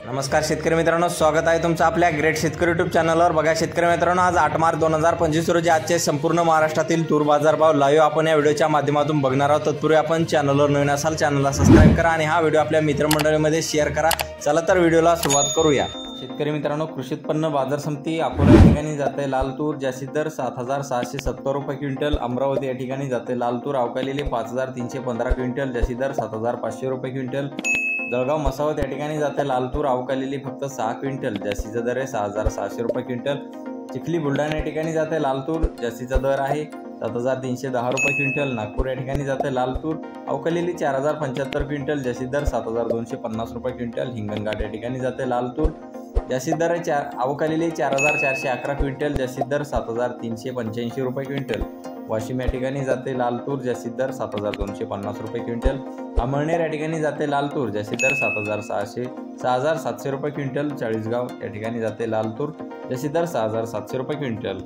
नमस्कार शेतकरी मित्रांनो, स्वागत आहे तुमचं आपल्या ग्रेट शेतकरी यूट्यूब चॅनलवर। बघा शेतकरी मित्रांनो, आज 8 मार्च 2025 रोजी आजचे संपूर्ण महाराष्ट्रातील तूर बाजारभाव लाईव्ह आपण या व्हिडिओच्या माध्यमातून बघणार आहोत। तत्पूर्वी आपण चॅनलवर नवीन असाल चॅनलला सबस्क्राइब करा आणि हा व्हिडिओ आपल्या मित्रमंडळीमध्ये शेअर करा। चला तर व्हिडिओला सुरुवात करूया। शेतकरी मित्रांनो, कृषी उत्पन्न बाजार समिती अकोला या ठिकाणी जाते लाल तूर, जास्तीत दर 7670 रुपये क्विंटल। अमरावती या ठिकाणी जाते लाल तूर अवकालेली 5315 क्विंटल, जास्तीत दर 7500 रुपये क्विंटल। जळगाव मसावत या ठिकाणी जाते लाल तूर अवकालेली फक्त 6 क्विंटल, जास्तीचा दर आहे 6600 रुपये क्विंटल। चिखली बुलढाणा या ठिकाणी जाते लाल तूर, जास्तीचा दर आहे 7310 रुपये क्विंटल। नागपूर या ठिकाणी जाते लाल तूर अवकालेली 4075 क्विंटल, जास्तीत दर 7250 रुपये क्विंटल। हिंगणघाट या ठिकाणी जाते लाल तूर, जास्तीत दर आहे अवकालेली 4411 क्विंटल, जास्तीत दर 7385 रुपये क्विंटल। वाशिम या ठिकाणी जाते लाल तूर, जास्तीत दर 7250 रुपये क्विंटल। अमळनेर या ठिकाणी जाते लाल तूर, जास्तीत दर 6700 रुपये क्विंटल। चाळीसगाव या ठिकाणी जाते लाल तूर, जास्तीत दर 6700 रुपये क्विंटल।